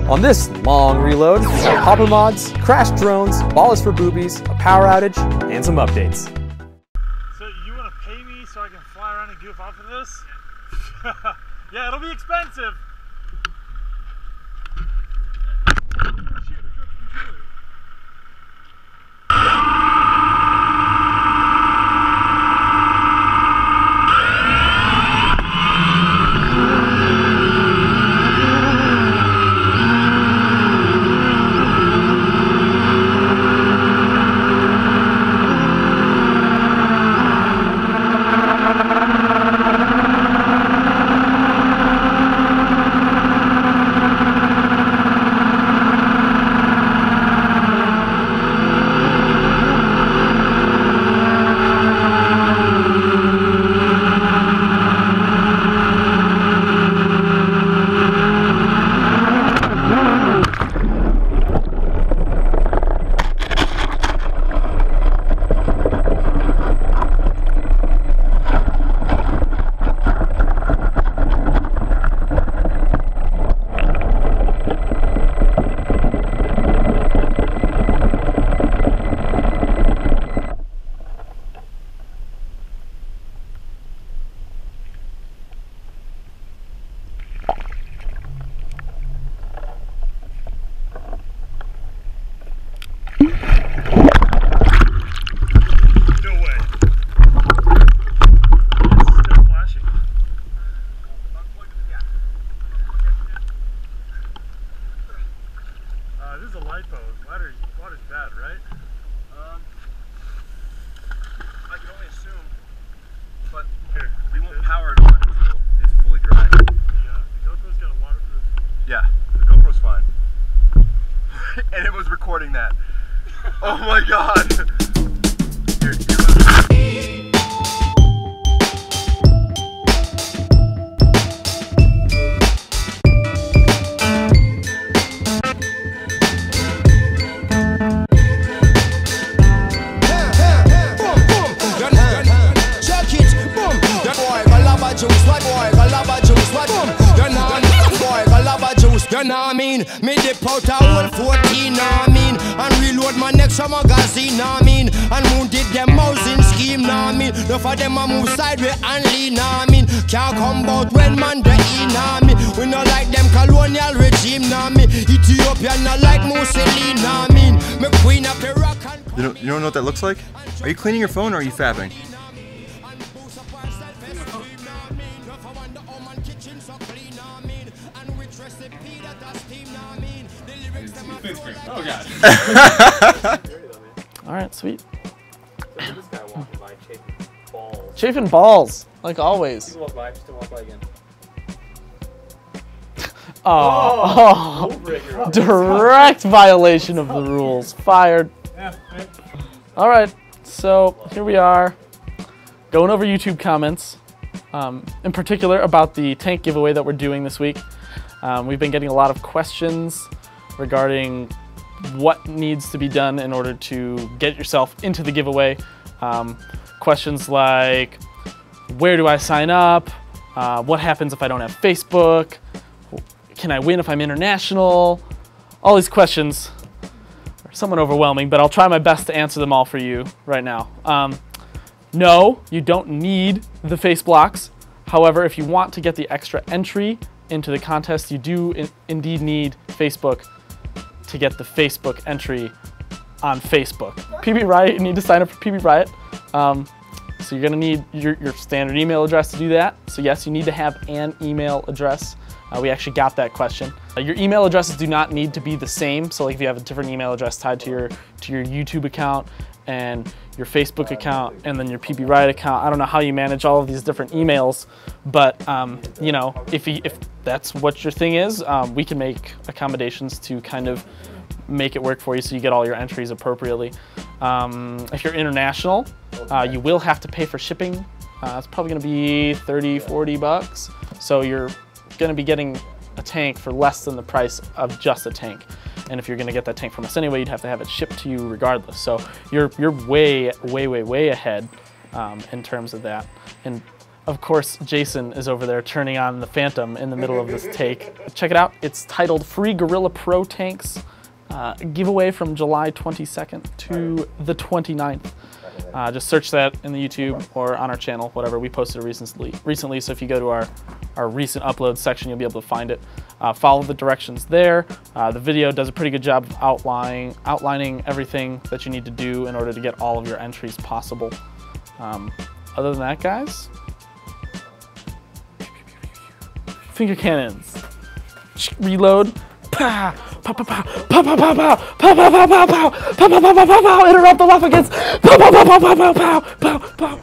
On this long reload, we have hopper mods, crash drones, ballers for boobies, a power outage, and some updates. So you want to pay me so I can fly around and goof off of this? Yeah, it'll be expensive. This is a lipo. Water's bad, right? I can only assume, but Here, we won't power it on until it's fully dry. The GoPro's got a waterproof. Yeah, the GoPro's fine. And it was recording that. Oh my god! You know what I mean? Me dip out a whole 14, know what I mean? And reload my next magazine, know what I mean? And moon did them housing scheme, know what I mean? Enough of them a move sideways and lean, know what I mean? Can't come out when man the in, know what I mean? We not like them colonial regime, know what I mean? Ethiopia not like Mussolini, know what I mean? Me queen of the rock and... You don't know what that looks like? Are you cleaning your phone or are you fapping? Oh god. Alright, sweet. This guy walking by chafing balls. Chafing balls, like always. Walk by, just don't walk by again. Oh, direct violation of the rules. Fired. Alright, so here we are, going over YouTube comments, in particular about the tank giveaway that we're doing this week. We've been getting a lot of questions regarding what needs to be done in order to get yourself into the giveaway. Questions like, where do I sign up? What happens if I don't have Facebook? Can I win if I'm international? All these questions are somewhat overwhelming, but I'll try my best to answer them all for you right now. No, you don't need the face blocks. However, if you want to get the extra entry into the contest, you do indeed need Facebook to get the Facebook entry on Facebook. PB Riot, you need to sign up for PB Riot. So you're gonna need your standard email address to do that. So yes, you need to have an email address. We actually got that question. Your email addresses do not need to be the same. So like if you have a different email address tied to your YouTube account and your Facebook account and then your PB Riot account, I don't know how you manage all of these different emails, but you know, if that's what your thing is, we can make accommodations to kind of make it work for you so you get all your entries appropriately. If you're international, you will have to pay for shipping. It's probably gonna be 30, 40 bucks. So you're gonna be getting a tank for less than the price of just a tank. And if you're gonna get that tank from us anyway, you'd have to have it shipped to you regardless. So you're way ahead in terms of that. And of course, Jason is over there turning on the Phantom in the middle of this take. Check it out. It's titled Free Gorilla Pro Tanks. Giveaway from July 22nd to the 29th. Just search that in the YouTube or on our channel, whatever. We posted it recently, so if you go to our recent upload section, you'll be able to find it. Follow the directions there. The video does a pretty good job of outlining everything that you need to do in order to get all of your entries possible. Other than that, guys, finger cannons. Reload. Pa, pa, pa, pa, pa, pa, pa, pa, pa, pa, pa, pa, pa, pa, pa, pa, pa, pa, interrupt the left against. Pa, pa, pa, pa, pa, pa, pa, pa, pa.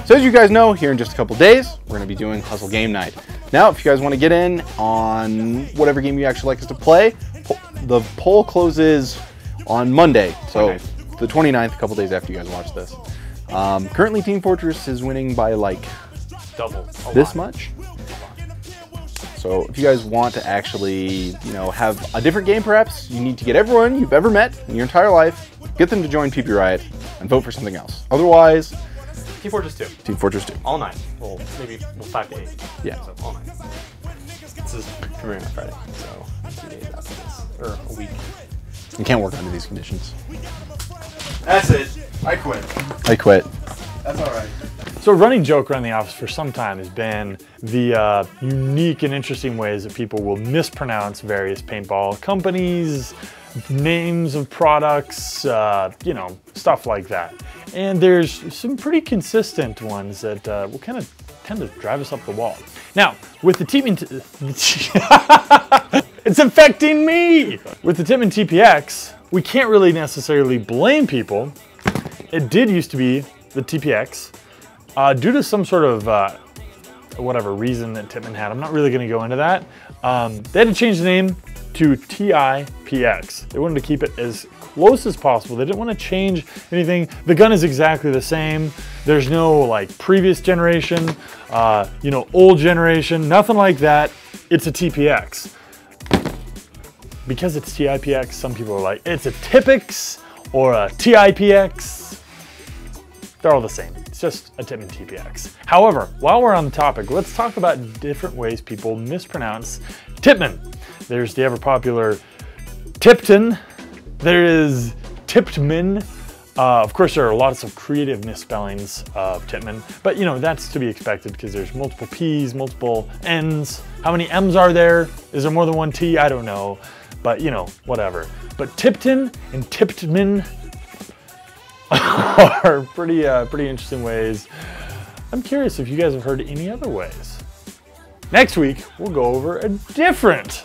So as you guys know, here in just a couple days, we're gonna be doing Puzzle Game Night. Now, if you guys wanna get in on whatever game you actually like us to play, the poll closes on Monday, so the 29th, a couple days after you guys watch this. Currently, Team Fortress is winning by like double this much. So if you guys want to actually, you know, have a different game perhaps, you need to get everyone you've ever met in your entire life, get them to join PP Riot, and vote for something else. Otherwise, Team Fortress 2. Team Fortress 2. All 9. Well, maybe 5 to 8. Yeah. So all 9. This is premiering on Friday, so 2 days after this. Or a week. You can't work under these conditions. That's it. I quit. I quit. That's all right. So a running joke around the office for some time has been the unique and interesting ways that people will mispronounce various paintball companies, names of products, you know, stuff like that. And there's some pretty consistent ones that will kind of tend to drive us up the wall. Now, with the Tipman, it's affecting me! With the Tipman TPX, we can't really necessarily blame people. It did used to be the TPX. Due to some sort of whatever reason that Tipman had, I'm not really going to go into that. They had to change the name to TIPX. They wanted to keep it as close as possible. They didn't want to change anything. The gun is exactly the same. There's no like previous generation, you know, old generation, nothing like that. It's a TPX. Because it's TIPX, some people are like, it's a TIPX or a TIPX. They're all the same. It's just a Tipman TPX. However, while we're on the topic, let's talk about different ways people mispronounce Tipman. There's the ever popular Tipton. There is Tiptman. Of course, there are lots of creative misspellings of Tipman, but you know, that's to be expected because there's multiple P's, multiple N's. How many M's are there? Is there more than one T? I don't know, but you know, whatever. But Tipton and Tiptman are pretty interesting ways. I'm curious if you guys have heard any other ways. Next week, we'll go over a different,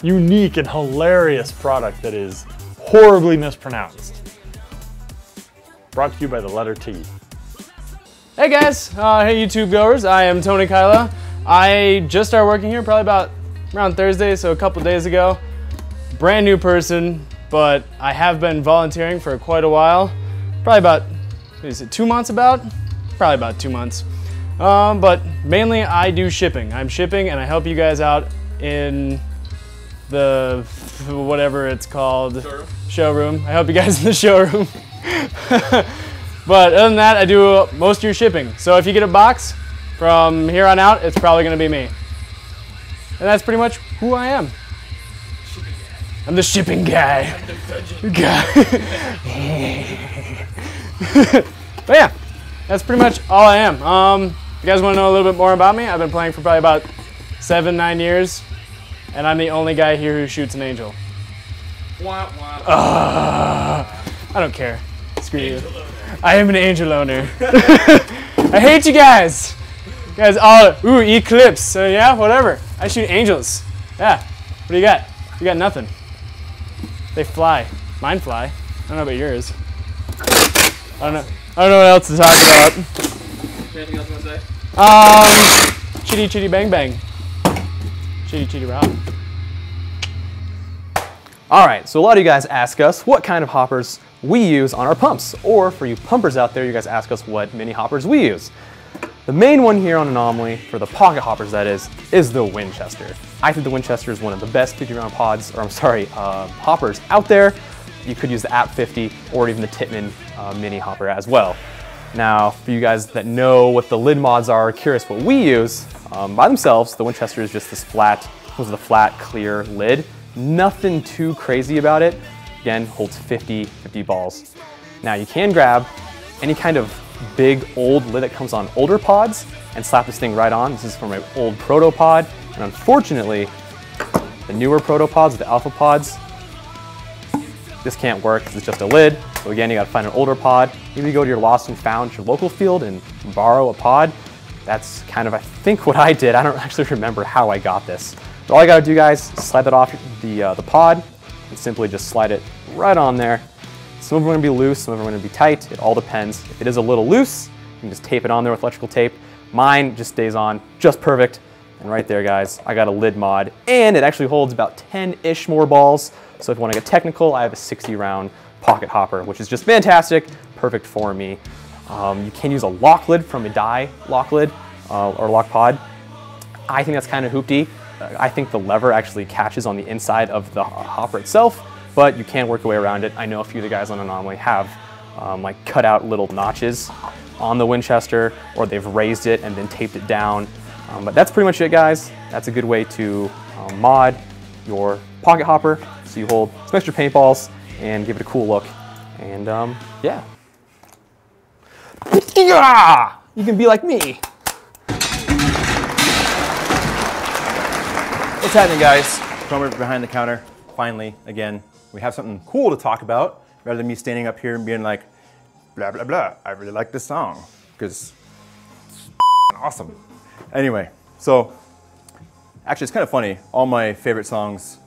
unique, and hilarious product that is horribly mispronounced. Brought to you by the letter T. Hey guys, hey YouTube goers, I am Tony Kyla. I just started working here probably about around Thursday, so a couple days ago. Brand new person, but I have been volunteering for quite a while. Probably about, what is it, 2 months about? Probably about 2 months. But mainly I do shipping. I'm shipping and I help you guys out in the, whatever it's called, showroom. I help you guys in the showroom. But other than that, I do most of your shipping. So if you get a box from here on out, it's probably gonna be me. And that's pretty much who I am. I'm the shipping guy. But yeah, that's pretty much all I am. If you guys want to know a little bit more about me, I've been playing for probably about 7-9 years, and I'm the only guy here who shoots an angel. I don't care. Screw you. I am an angel owner. I hate you guys. You guys all, ooh, eclipse. So yeah, whatever. I shoot angels. Yeah. What do you got? You got nothing. They fly. Mine fly. I don't know about yours. I don't know what else to talk about. Anything else you want to say? Chitty chitty bang bang. Chitty chitty rock. All right, so a lot of you guys ask us what kind of hoppers we use on our pumps, or for you pumpers out there, you guys ask us what mini hoppers we use. The main one here on Anomaly, for the pocket hoppers that is the Winchester. I think the Winchester is one of the best 50 round pods, or I'm sorry, hoppers out there. You could use the App 50 or even the Tippmann mini hopper as well. Now, for you guys that know what the lid mods are, curious what we use, by themselves, the Winchester is just this flat, clear lid. Nothing too crazy about it. Again, holds 50 balls. Now you can grab any kind of big old lid that comes on older pods and slap this thing right on. This is from my old proto pod, and unfortunately, the newer proto pods, the alpha pods, this can't work because it's just a lid. So again, you gotta find an older pod. Maybe go to your lost and found, your local field, and borrow a pod. That's kind of, I think, what I did. I don't actually remember how I got this. But all you gotta do, guys, slide that off the pod and simply just slide it right on there. Some of them are gonna be loose, some of them are gonna be tight. It all depends. If it is a little loose, you can just tape it on there with electrical tape. Mine just stays on just perfect. And right there, guys, I got a lid mod, and it actually holds about 10-ish more balls. So if you wanna get technical, I have a 60 round pocket hopper, which is just fantastic, perfect for me. You can use a lock lid from a die lock lid or lock pod. I think that's kind of hoopty. I think the lever actually catches on the inside of the hopper itself, but you can work your way around it. I know a few of the guys on Anomaly have like cut out little notches on the Winchester, or they've raised it and then taped it down. But that's pretty much it, guys. That's a good way to mod your pocket hopper, so you hold some extra paintballs and give it a cool look. And yeah. You can be like me. What's happening, guys? Cromer behind the counter. Finally, again, we have something cool to talk about rather than me standing up here and being like, blah, blah, blah. I really like this song because it's awesome. Anyway, so actually it's kind of funny. All my favorite songs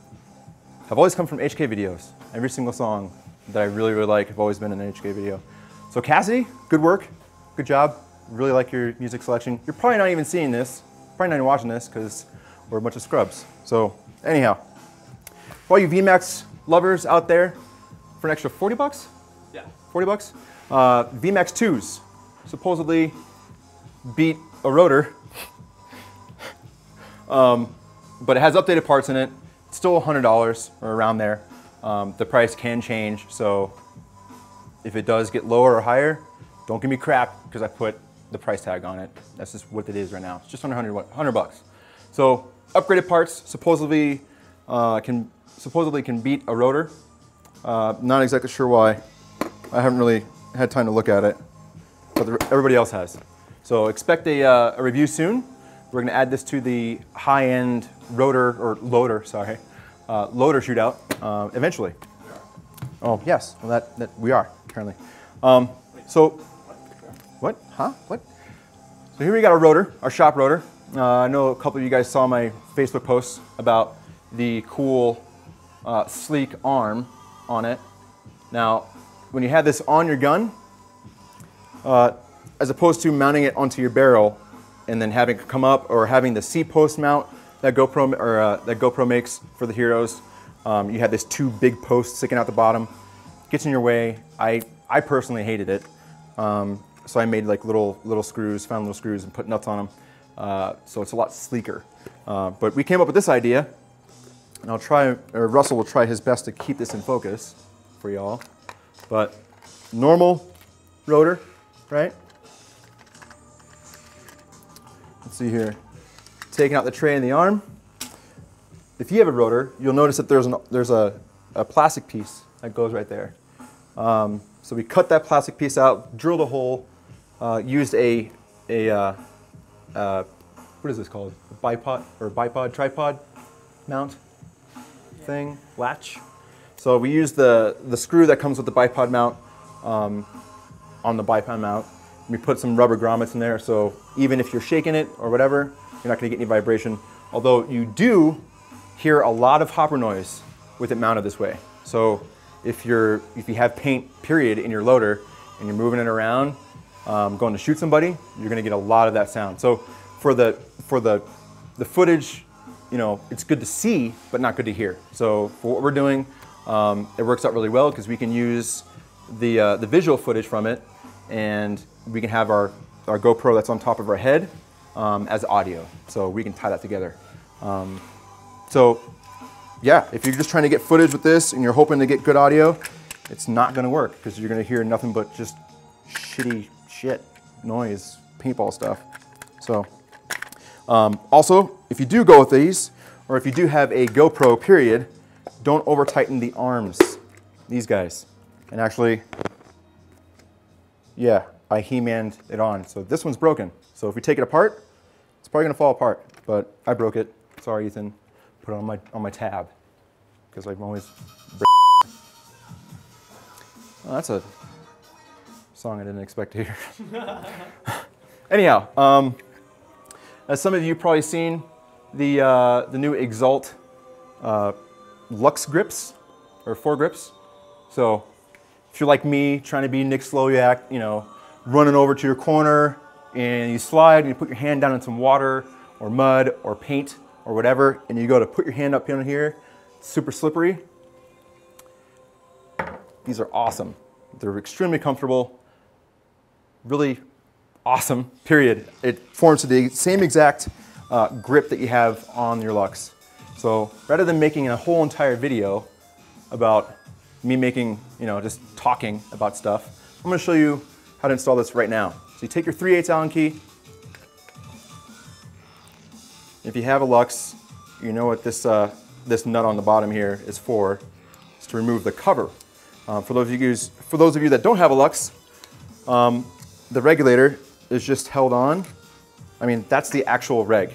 have always come from HK videos. Every single song that I really, really like have always been in an HK video. So Cassidy, good work, good job. Really like your music selection. You're probably not even seeing this, probably not even watching this because we're a bunch of scrubs. So anyhow, for all you VMAX lovers out there, for an extra 40 bucks? Yeah. 40 bucks? VMAX 2s supposedly beat a rotor, but it has updated parts in it. It's still $100 or around there. The price can change, so if it does get lower or higher, don't give me crap because I put the price tag on it. That's just what it is right now. It's just under 100 bucks. So upgraded parts supposedly can beat a rotor. Not exactly sure why. I haven't really had time to look at it, but everybody else has. So expect a review soon. We're gonna add this to the high-end loader shootout eventually. Oh yes, well that we are currently. So what? Huh? What? So here we got our rotor, our shop rotor. I know a couple of you guys saw my Facebook posts about the cool sleek arm on it. Now, when you have this on your gun, as opposed to mounting it onto your barrel and then having it come up, or having the seat post mount that GoPro makes for the heroes, you have this two big posts sticking out the bottom. Gets in your way. I personally hated it, so I made like little screws, found little screws and put nuts on them. So it's a lot sleeker. But we came up with this idea, and Russell will try his best to keep this in focus for y'all. But normal rotor, right? Let's see here. Taking out the tray and the arm. If you have a rotor, you'll notice that there's a plastic piece that goes right there. So we cut that plastic piece out, drilled a hole, used a what is this called? A bipod, tripod mount thing, latch. So we used the screw that comes with the bipod mount on the bipod mount. We put some rubber grommets in there, so even if you're shaking it or whatever, you're not going to get any vibration. Although you do hear a lot of hopper noise with it mounted this way. So if you have paint period in your loader and you're moving it around, going to shoot somebody, you're going to get a lot of that sound. So for the footage, you know, it's good to see, but not good to hear. So for what we're doing, it works out really well because we can use the visual footage from it, and we can have our GoPro that's on top of our head as audio. So we can tie that together. So yeah, if you're just trying to get footage with this and you're hoping to get good audio, it's not going to work because you're going to hear nothing but just shitty shit, noise, paintball stuff. So also, if you do go with these, or if you do have a GoPro period, don't over tighten the arms, these guys. And actually, yeah, I He-Man'd it on. So this one's broken. So if we take it apart, it's probably gonna fall apart, but I broke it. Sorry, Ethan. Put it on my tab, because I'm always oh, that's a song I didn't expect to hear. Anyhow, as some of you probably seen, the new Exalt Luxe grips, or foregrips. So if you're like me, trying to be Nick Slowiak, you know, running over to your corner and you slide and you put your hand down in some water or mud or paint or whatever, and you go to put your hand up in here, it's super slippery. These are awesome. They're extremely comfortable, really awesome, period. It forms to the same exact grip that you have on your Luxe. So rather than making a whole entire video about me making, you know, just talking about stuff, I'm gonna show you how to install this right now. So you take your 3/8 Allen key. If you have a Luxe, you know what this nut on the bottom here is for. It's to remove the cover. For those of you that don't have a Luxe, the regulator is just held on. I mean, that's the actual reg.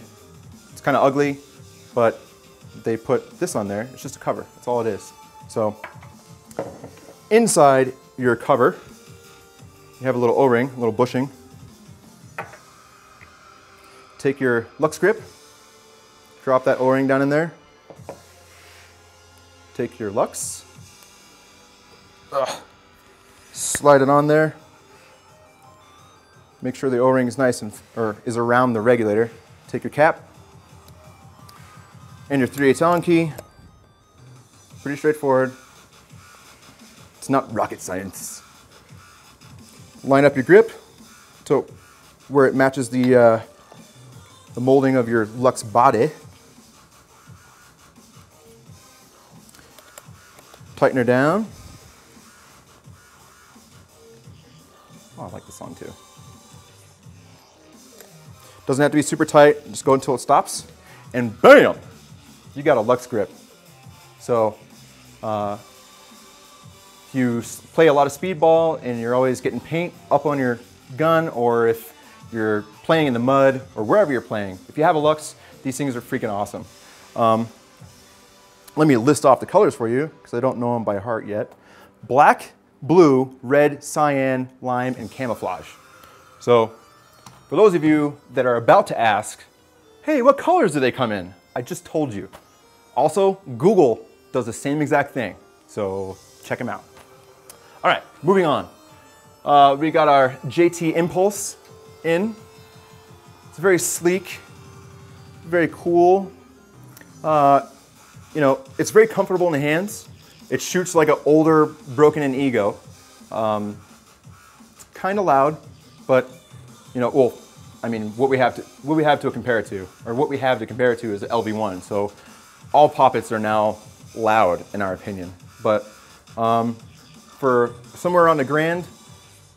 It's kind of ugly, but they put this on there. It's just a cover. That's all it is. So inside your cover, you have a little O-ring, a little bushing. Take your Luxe grip, drop that O-ring down in there. Take your Luxe, slide it on there. Make sure the O-ring is nice or is around the regulator. Take your cap and your 3/8 Allen key. Pretty straightforward. It's not rocket science. Line up your grip to where it matches the molding of your Luxe body. Tighten her down. Oh, I like this song too. Doesn't have to be super tight, just go until it stops, and bam, you got a Luxe grip. So if you play a lot of speedball and you're always getting paint up on your gun, or if you're playing in the mud or wherever you're playing, if you have a Luxe, these things are freaking awesome. Let me list off the colors for you, because I don't know them by heart yet. Black, blue, red, cyan, lime, and camouflage. So for those of you that are about to ask, hey, what colors do they come in? I just told you. Also, Google does the same exact thing, so check them out. All right, moving on. We got our JT Impulse in. It's very sleek, very cool. You know, it's very comfortable in the hands. It shoots like an older broken-in Ego. It's kind of loud, but you know, well, I mean, what we have to compare it to, or what we have to compare it to, is the LV1. So all poppets are now loud, in our opinion. But for somewhere around the grand,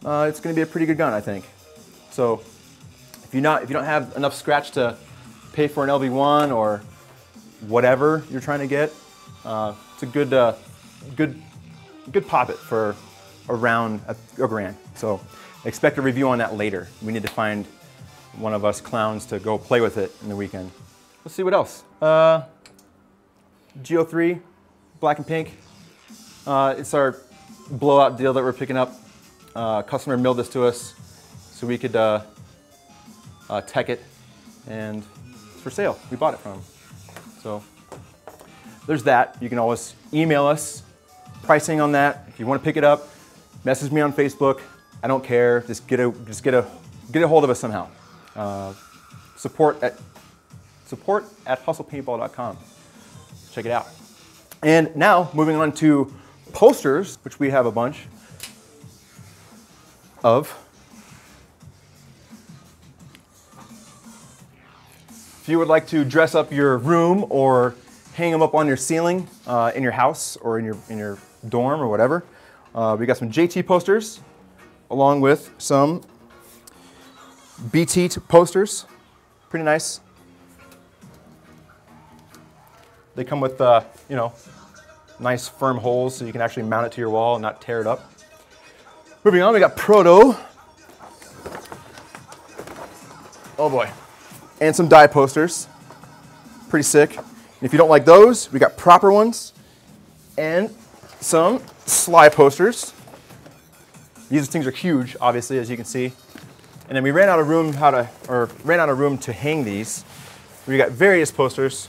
it's going to be a pretty good gun, I think. So if you don't have enough scratch to pay for an LV1 or whatever you're trying to get, it's a good pop it for around a grand. So expect a review on that later. We need to find one of us clowns to go play with it in the weekend. Let's see what else. Geo3, black and pink. It's our blowout deal that we're picking up. Customer mailed this to us so we could tech it, and it's for sale. We bought it from them. So there's that. You can always email us pricing on that. If you want to pick it up, message me on Facebook. I don't care. Just get a hold of us somehow. Support at hustlepaintball.com. Check it out. And now moving on to posters, which we have a bunch of. If you would like to dress up your room or hang them up on your ceiling in your house or in your dorm or whatever, we got some JT posters along with some BT posters. Pretty nice. They come with you know, nice firm holes so you can actually mount it to your wall and not tear it up. Moving on, we got Proto. Oh boy. And some die posters. Pretty sick. And if you don't like those, we got proper ones and some Sly posters. These things are huge, obviously, as you can see. And then we ran out of room to hang these. We got various posters.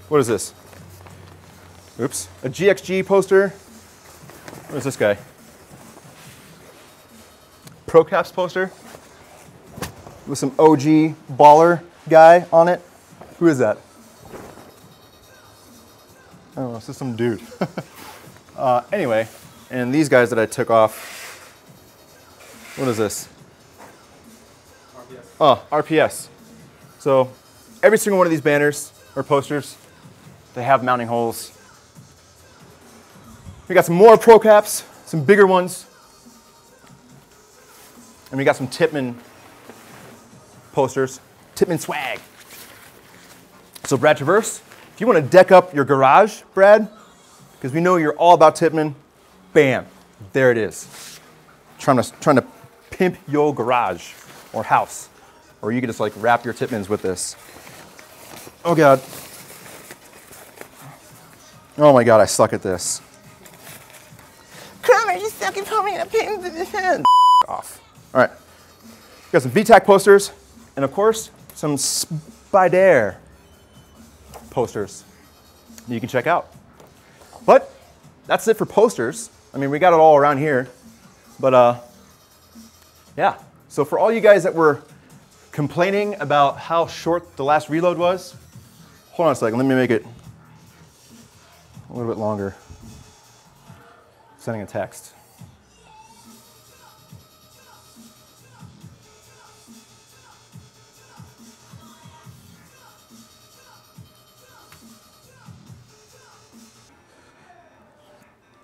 What is this? Oops, a GXG poster. What is this guy? Pro Caps poster with some OG baller guy on it. Who is that? I don't know, it's just some dude. Anyway, and these guys that I took off. What is this? RPS. Oh, RPS. So every single one of these banners or posters, they have mounting holes. We got some more Pro Caps, some bigger ones. And we got some Tipman posters, Tipman swag. So Brad Traverse, if you want to deck up your garage, Brad, because we know you're all about Tipman, bam, there it is. Trying to pimp your garage or house, or you can just like wrap your Tipmans with this. Oh God. Oh my God, I suck at this. Kramer, you suck at pulling a pin to the hand. Off. All right. Got some VTAC posters, and of course, some Spider posters that you can check out. But that's it for posters. I mean, we got it all around here. But yeah. So for all you guys that were complaining about how short the last reload was, hold on a second. Let me make it a little bit longer. Sending a text.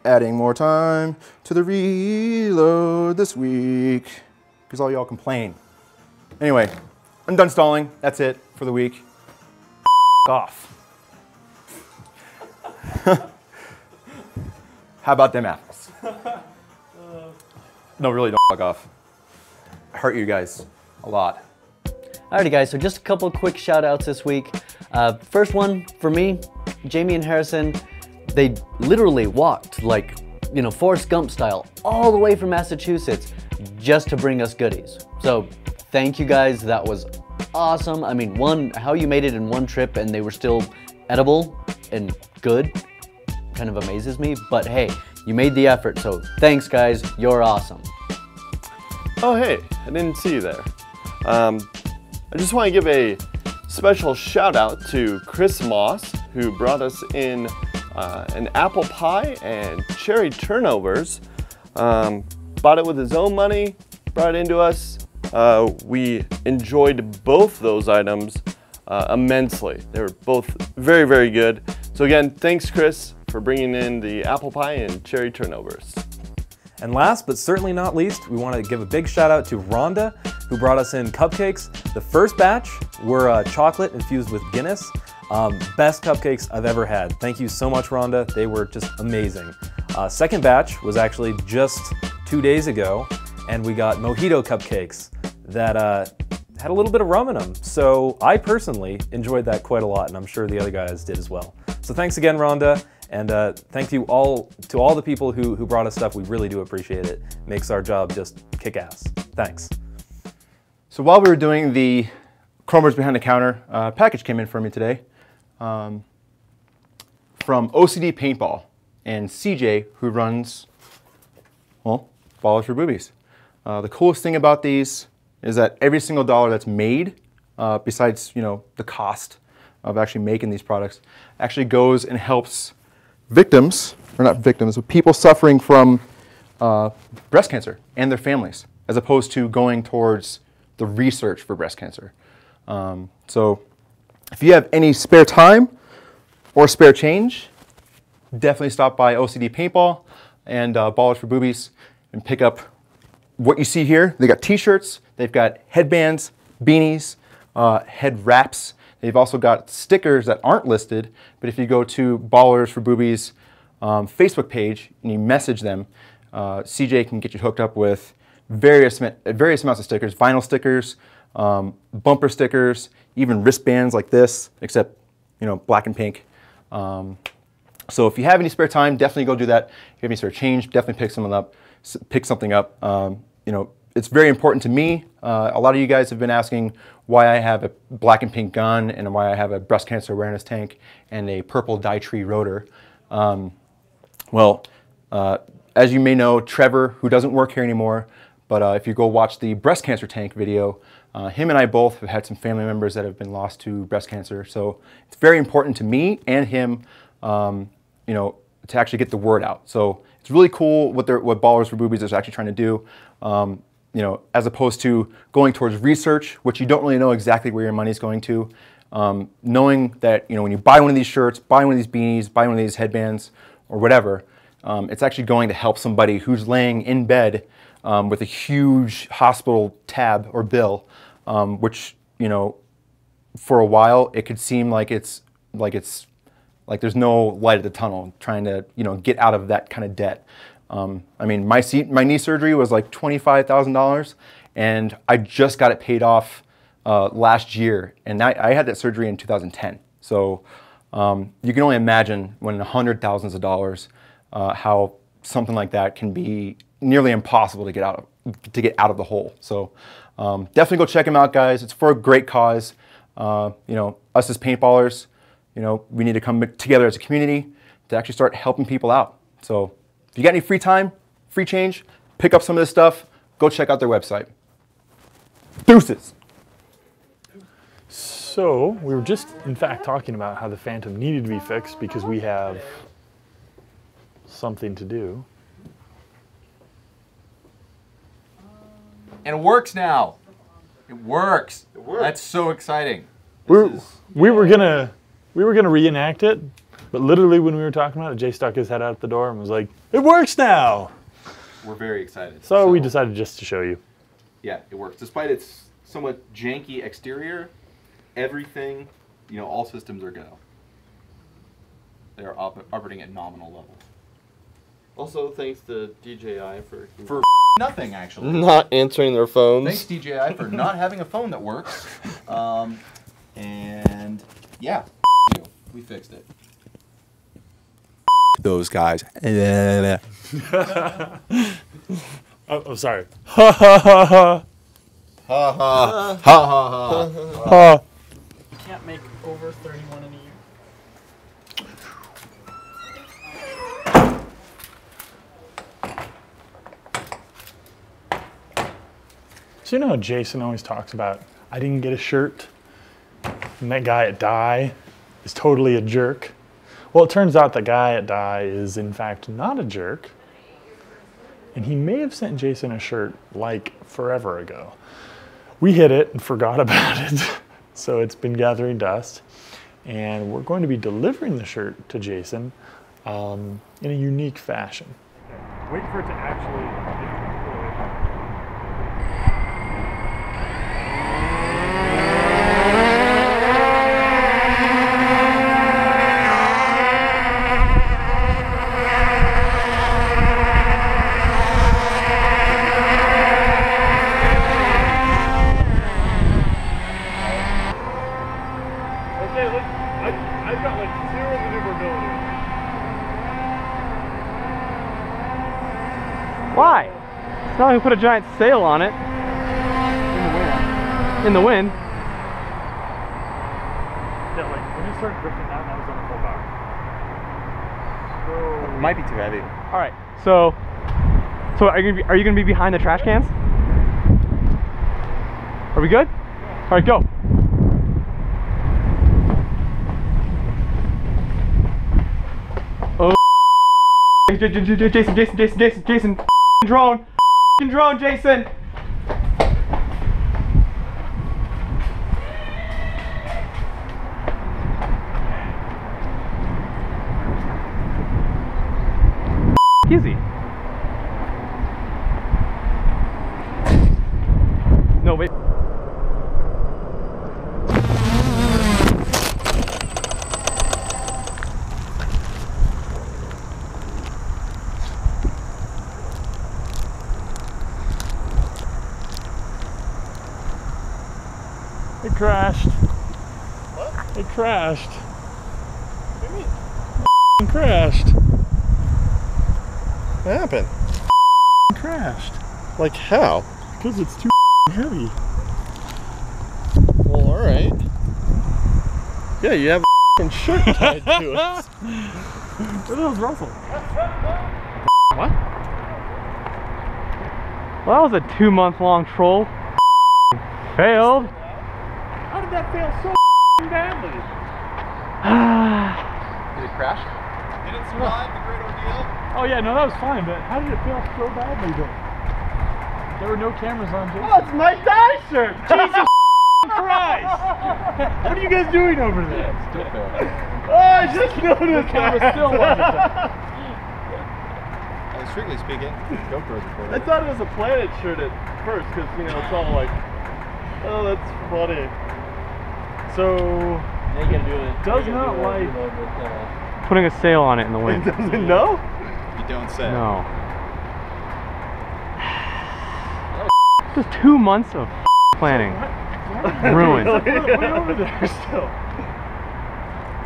Adding more time to the reload this week because all y'all complain. Anyway, I'm done stalling. That's it for the week. Off. How about them apples? No, really, don't fuck off. I hurt you guys a lot. Alrighty guys, so just a couple quick shout outs this week. First one for me, Jamie and Harrison. They literally walked like, you know, Forrest Gump style all the way from Massachusetts just to bring us goodies. So thank you guys, that was awesome. I mean, how you made it in one trip and they were still edible and good kind of amazes me, but hey, you made the effort, so thanks guys, you're awesome. Oh hey, I didn't see you there. I just want to give a special shout out to Chris Moss, who brought us in an apple pie and cherry turnovers. Bought it with his own money, brought it into us. We enjoyed both those items immensely. They were both very, very good. So again, thanks Chris for bringing in the apple pie and cherry turnovers. And last but certainly not least, we want to give a big shout out to Rhonda, who brought us in cupcakes. The first batch were chocolate infused with Guinness. Best cupcakes I've ever had. Thank you so much, Rhonda. They were just amazing. Second batch was actually just 2 days ago, and we got mojito cupcakes that had a little bit of rum in them. So I personally enjoyed that quite a lot, and I'm sure the other guys did as well. So thanks again, Rhonda, and thank you all to all the people who brought us stuff. We really do appreciate it. Makes our job just kick ass. Thanks. So while we were doing the chromers behind the counter, a package came in for me today from OCD Paintball and CJ, who runs, well, Ballers for Boobies. The coolest thing about these is that every single dollar that's made, besides the cost of actually making these products, actually goes and helps victims, or not victims, but people suffering from breast cancer and their families, as opposed to going towards the research for breast cancer. So if you have any spare time or spare change, definitely stop by OCD Paintball and Ballers for Boobies and pick up what you see here. They got t-shirts, they've got headbands, beanies, head wraps. They've also got stickers that aren't listed, but if you go to Ballers for Boobies Facebook page and you message them, CJ can get you hooked up with various amounts of stickers, vinyl stickers, bumper stickers, even wristbands like this, except black and pink. So if you have any spare time, definitely go do that. If you have any spare change, definitely pick something up. It's very important to me. A lot of you guys have been asking why I have a black and pink gun and why I have a breast cancer awareness tank and a purple dye tree rotor. As you may know, Trevor, who doesn't work here anymore, but if you go watch the breast cancer tank video, him and I both have had some family members that have been lost to breast cancer. So it's very important to me and him, to actually get the word out. So it's really cool what Ballers for Boobies is actually trying to do. As opposed to going towards research, which you don't really know exactly where your money's going to. Knowing that when you buy one of these shirts, buy one of these beanies, buy one of these headbands, or whatever, it's actually going to help somebody who's laying in bed with a huge hospital tab or bill, which for a while it could seem like there's no light at the tunnel, trying to get out of that kind of debt. I mean, my knee surgery was like $25,000, and I just got it paid off last year, and I had that surgery in 2010. So you can only imagine when $100,000s of dollars, how something like that can be nearly impossible to get out of the hole. So definitely go check them out, guys. It's for a great cause. Us as paintballers, we need to come together as a community to actually start helping people out. So if you got any free time, free change, pick up some of this stuff, go check out their website. Deuces. So we were just, in fact, talking about how the Phantom needed to be fixed because we have something to do. And it works now. It works. It works. That's so exciting. We were gonna reenact it, but literally when we were talking about it, Jay stuck his head out the door and was like, "It works now." We're very excited. So we decided just to show you. Yeah, it works. Despite its somewhat janky exterior, everything, all systems are go. They are operating at nominal levels. Also, thanks to DJI for nothing, actually. not answering their phones. Thanks, DJI, for not having a phone that works. And yeah, we fixed it. Those guys. Oh, sorry. Ha ha ha ha. Ha ha ha ha ha. You can't make over 31 in a year. So how Jason always talks about, I didn't get a shirt, and that guy at Dye is totally a jerk. Well, it turns out the guy at Dye is in fact not a jerk, and he may have sent Jason a shirt like forever ago. We hid it and forgot about it, so it's been gathering dust, and we're going to be delivering the shirt to Jason in a unique fashion. Wait for it to actually... Why? It's not like we put a giant sail on it. In the wind. Yeah, like when you start drifting down, that was on the full power. It might be too heavy. All right, so are you gonna be behind the trash cans? Are we good? All right, go. Oh, Jason, drone, Jason. Easy. No, wait. It crashed. What? It crashed. What do you mean? It crashed. What happened? It crashed. Like how? Because it's too heavy. Well, alright. Yeah, you have a shirt tied to it. What was Russell? What? Well, that was a 2-month-long troll. Failed. How did that fail so badly? Did it crash? Did it survive the great ordeal? Oh yeah, no, that was fine, but how did it fail so badly though? There were no cameras on, Jason. Oh, it's my dye shirt! Jesus Christ! What are you guys doing over there? Still failed. Oh, I just noticed The camera still wasn't. Strictly speaking, GoPro's recording. I thought it was a Planet shirt at first, because, you know, it's all like, oh, that's funny. So, It does not like putting a sail on it in the wind. It doesn't know? You don't say. No. Just 2 months of planning. Ruined. Way over there still.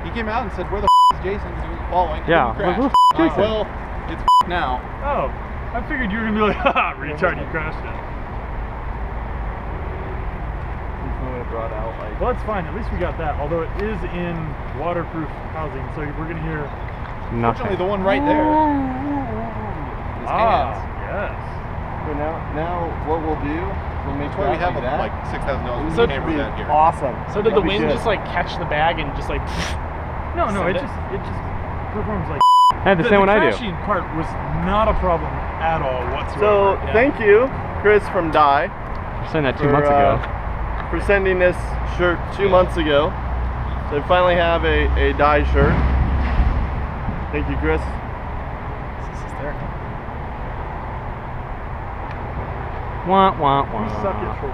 He came out and said, where the is Jason? Because he was following. Yeah, Crashed. where the is Jason? Well, it's now. Oh, I figured you were gonna be like, haha, retard, you crashed it. Well, that's fine. At least we got that. Although it is in waterproof housing, so we're gonna hear. Fortunately, the one right there. His hands. Yes. So now what we'll do, we'll make sure we have like $6,000 So cameras out here. Awesome. So did the wind just like catch the bag and just like? No, Send it it? just performs like. I had the same one I do. The crashing part was not a problem at all So whatsoever. thank you, Chris from Dye, I sent that 2 months ago. for sending this shirt 2 months ago. So I finally have a Dye shirt. Thank you, Chris. Wah, wah, wah. Suck it for me.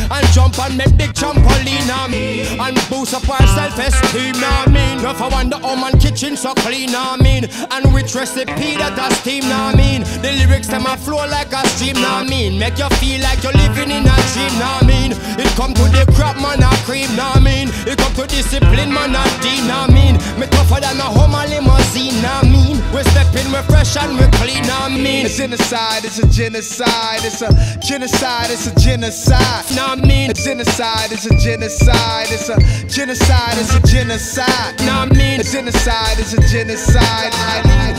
And jump and make big trampoline on me and boost up our self-esteem, nah mean. If I wonder how man kitchen so clean, nah mean. And which recipe that I steam, nah mean. The lyrics them a flow like a stream, nah mean. Make you feel like you're living in a dream, nah mean. It come to the crap man a cream, nah mean. It come to discipline man a D, nah mean. Me tougher than a Hummer limousine, nah mean. We stepping, we fresh and we clean, nah mean. It's genocide, it's a genocide, it's a genocide, it's a genocide. Nah mean. Genocide, it's a genocide, it's a genocide, it's a genocide. Nah mean. Genocide, it's a genocide.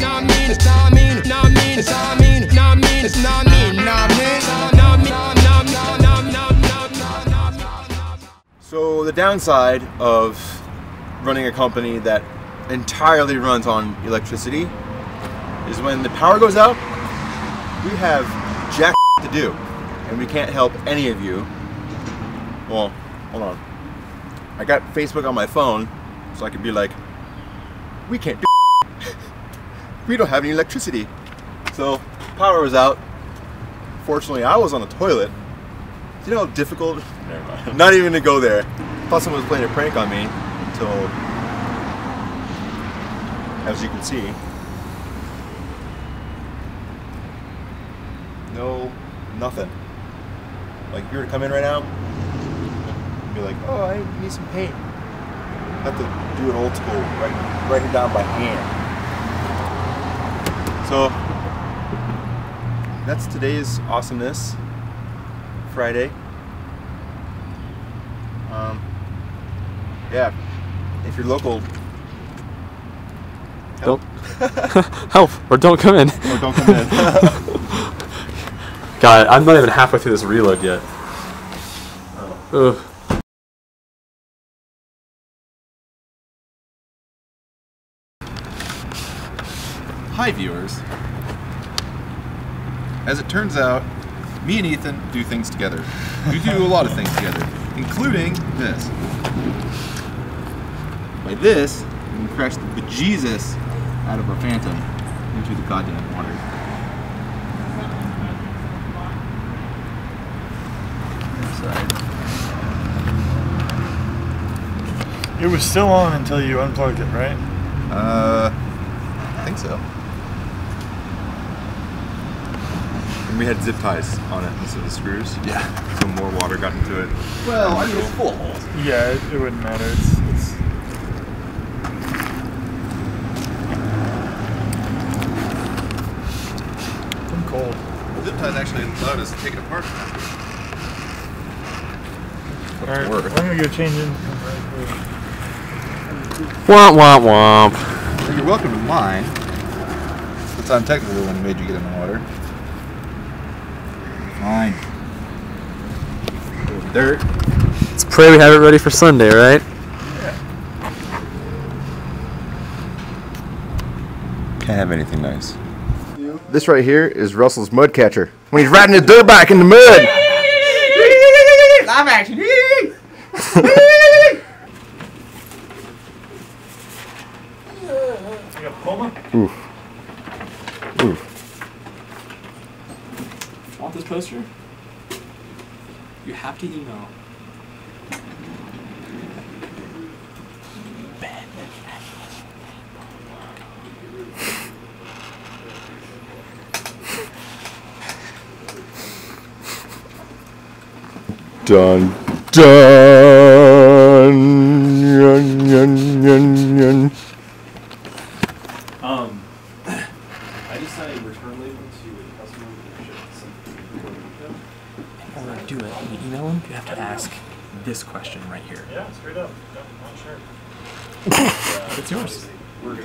Nah mean, it's nah mean, nah mean, it's nah mean, nah mean, it's nah mean, nah mean, nah mean, nah mean. So the downside of running a company that entirely runs on electricity is when the power goes out, we have jack to do, and we can't help any of you. Well, hold on. I got Facebook on my phone, so I could be like, we can't do we don't have any electricity. So power was out. Fortunately, I was on the toilet. You know how difficult? Never mind. Not even to go there. Thought someone was playing a prank on me until, as you can see, nothing. Like if you were to come in right now, be like, oh, I need some paint. Have to do an old school, write it down by hand. So that's today's awesomeness. Friday. Yeah, if you're local, Don't help or don't come in. or don't come in. God, I'm not even halfway through this reload yet. Ugh. Hi viewers. As it turns out, me and Ethan do things together. We do a lot of things together, including this. By this, we can crash the bejesus out of our Phantom into the goddamn water. It was still on until you unplugged it, right? I think so. And we had zip ties on it instead of screws. Yeah. So more water got into it. Well, I mean, it's full of holes. Yeah, it wouldn't matter. It's I'm cold. The zip ties actually allowed us to take it apart. Alright, I'm gonna go change in. Womp womp womp. Well, you're welcome to mine. It's untechnical when we made you get in the water. Fine. A little dirt. Let's pray we have it ready for Sunday, right? Can't have anything nice. This right here is Russell's mud catcher. When he's riding his dirt bike in the mud. Live action. Oof. Oof. Want this poster? You have to email. Dun dun yun yun yun yun. I just sent a return label to a customer in order to do it, when you email them, you have to ask this question right here. Yeah, straight up. Yeah, not sure. It's yours.